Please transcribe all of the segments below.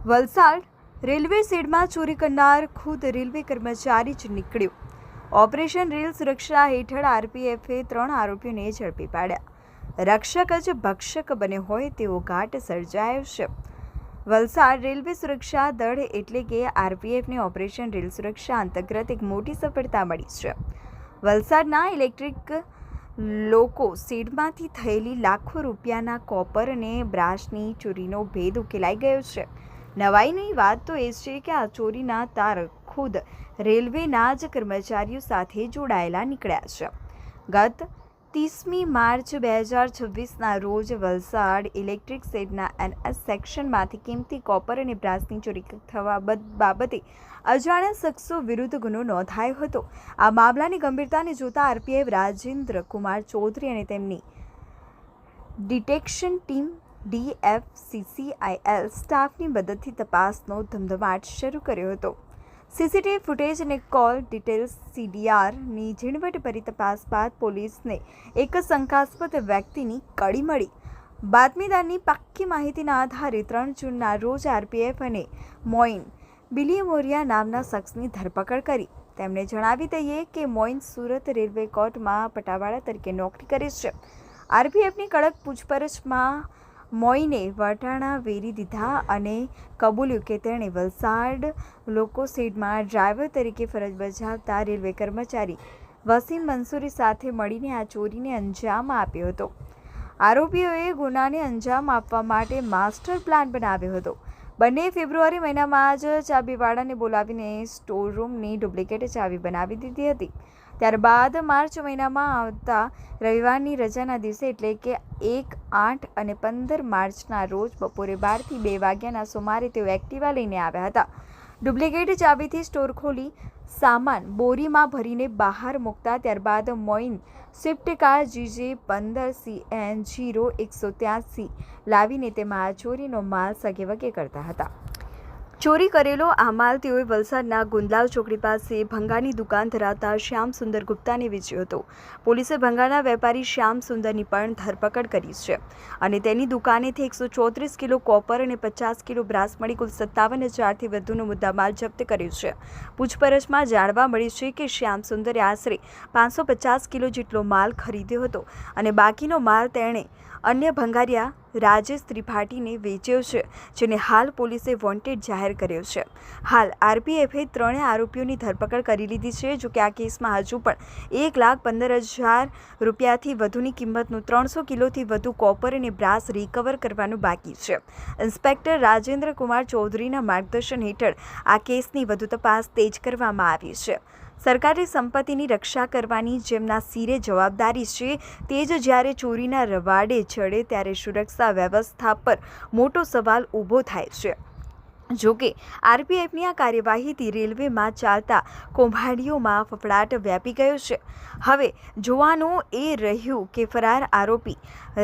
Valsad railway શેડમાં ચોરી કરનાર ખુદ રેલવે કર્મચારી જ નીકળ્યો. ઓપરેશન રેલ સુરક્ષા હેઠળ આરપીએફે 3 આરોપીઓને ઝડપી પાડ્યા. રક્ષક જ ભક્ષક બન્યો હોય તેવો ઘાટ સર્જાયો છે. વલસાડ રેલવે સુરક્ષા દળ એટલે કે આરપીએફને ઓપરેશન રેલ સુરક્ષા અંતર્ગત એક મોટી સફળતા મળી છે. વલસાડના ઇલેક્ટ્રિક લોકો શેડમાંથી થયેલી લાખો રૂપિયાના કોપર અને બ્રાસની ચોરીનો ભેદ ઉકેલાઈ ગયો છે. નવાઈની વાત તો એ છે કે આ ચોરીના તાર ખુદ રેલવેના જ કર્મચારીઓ સાથે જોડાયેલા નીકળ્યા છે. ગત 30મી માર્ચ 2026ના રોજ વલસાડ ઇલેક્ટ્રિક શેડના NS સેક્શનમાંથી કિંમતી કોપર અને બ્રાસની ચોરી થવા બાબતે અજાણ્યા શખ્સો વિરુદ્ધ ગુનો નોંધાયો હતો. આ મામલાની ગંભીરતાને જોતા આરપીએફ રાજેન્દ્ર કુમાર ચૌધરી અને તેમની ડિટેક્શન ટીમ DFCCIL સ્ટાફની મદદથી તપાસનો ધમધમાટ શરૂ કર્યો હતો. સીસીટીવી ફૂટેજ અને કોલ ડિટેલ્સ CDRની ઝીણવટભરી તપાસ બાદ પોલીસને એક શંકાસ્પદ વ્યક્તિની કડી મળી. બાતમીદારની પાક્કી માહિતીના આધારે 3 જૂનના રોજ આરપીએફ અને મોઇન બિલિયમોરિયા નામના શખ્સની ધરપકડ કરી. તેમણે જણાવી દઈએ કે મોઇન સુરત રેલવે કોર્ટમાં પટાવાળા તરીકે નોકરી કરે છે. આરપીએફની કડક પૂછપરછમાં મોઇને વટાણા વેરી દીધા અને કબૂલ્યું કે તેણે વલસાડ લોકો શેડમાં ડ્રાઈવર તરીકે ફરજ બજાવતા રેલવે કર્મચારી વસીમ મંસૂરી સાથે મળીને આ ચોરીને અંજામ આપ્યો હતો. આરોપીઓએ ગુનાને અંજામ આપવા માટે માસ્ટર પ્લાન બનાવ્યો હતો. બંને ફેબ્રુઆરી મહિનામાં જ ચાબીવાળાને બોલાવીને સ્ટોર રૂમની ડુપ્લિકેટ ચાવી બનાવી દીધી હતી. ત્યારબાદ માર્ચ મહિનામાં આવતા રવિવારની રજાના દિવસે એટલે કે 1, 8 અને 15 માર્ચના રોજ બપોરે 12 થી 2 વાગ્યાના સુમારે તેઓ એક્ટિવા લઈને આવ્યા હતા. ડુપ્લિકેટ ચાવીથી સ્ટોર ખોલી સામાન બોરીમાં ભરીને બહાર મૂકતા ત્યારબાદ Moin swift car GJ 15 CN 0183 લાવીને તેમાં ચોરીનો માલ સગેવગે કરતા હતા. ચોરી કરેલો આ માલ તેઓએ વલસાડના ગુંદલાવ ચોકડી પાસે ભંગારની દુકાન ધરાવતા શ્યામ સુંદર ગુપ્તાને વેચ્યો હતો. પોલીસે ભંગારના વેપારી શ્યામ સુંદરની પણ ધરપકડ કરી છે અને તેની દુકાનેથી 134 કિલો કોપર અને 50 કિલો બ્રાસ મળી કુલ 57,000થી વધુનો મુદ્દામાલ જપ્ત કર્યો છે. પૂછપરછમાં જાણવા મળ્યું છે કે શ્યામ સુંદરે આશરે 550 કિલો જેટલો માલ ખરીદ્યો હતો અને બાકીનો માલ તેણે અન્ય ભંગારિયા રાજેશ ત્રિપાઠીને વેચ્યો છે, જેને હાલ પોલીસે વોન્ટેડ જાહેર કર્યો છે. હાલ આરપીએફે 3 આરોપીઓની ધરપકડ કરી લીધી છે. જોકે આ કેસમાં હજુ પણ 1,15,000 રૂપિયાથી વધુની કિંમતનું 300 કિલોથી વધુ કોપર અને બ્રાસ રિકવર કરવાનું બાકી છે. ઇન્સ્પેક્ટર રાજેન્દ્ર કુમાર ચૌધરીના માર્ગદર્શન હેઠળ આ કેસની વધુ તપાસ તેજ કરવામાં આવી છે. સરકારી સંપત્તિની રક્ષા કરવાની જેમના સિરે જવાબદારી છે તે જ જ્યારે ચોરીના રવાડે ચડે ત્યારે સુરક્ષા વ્યવસ્થા પર મોટો સવાલ ઊભો થાય છે. જોકે આરપીએફની આ કાર્યવાહીથી રેલવેમાં ચાલતા કૌભાંડીઓમાં ફફડાટ વ્યાપી ગયો છે. હવે જોવાનું એ રહ્યું કે ફરાર આરોપી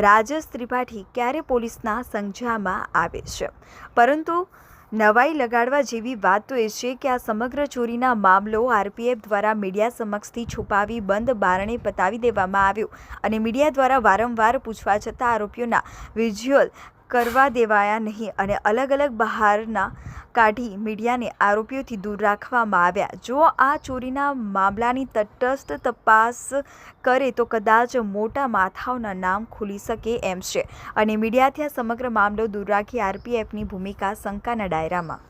રાજેશ ત્રિપાઠી ક્યારે પોલીસના સંજામાં આવે છે. પરંતુ નવાઈ લગાડવા જેવી વાત તો એ છે કે આ સમગ્ર ચોરીના મામલો આરપીએફ દ્વારા મીડિયા સમક્ષથી છુપાવી બંધ બારણે પતાવી દેવામાં આવ્યો અને મીડિયા દ્વારા વારંવાર પૂછવા છતાં આરોપીઓના વિઝ્યુઅલ કરવા દેવાયા નહીં અને અલગ બહારના કાઢી મીડિયાને આરોપીઓથી દૂર રાખવામાં આવ્યા. જો આ ચોરીના મામલાની તટસ્થ તપાસ કરે તો કદાચ મોટા માથાઓના નામ ખુલી શકે એમ છે અને મીડિયાથી આ સમગ્ર મામલો દૂર રાખી આરપીએફની ભૂમિકા શંકાના દાયરામાં.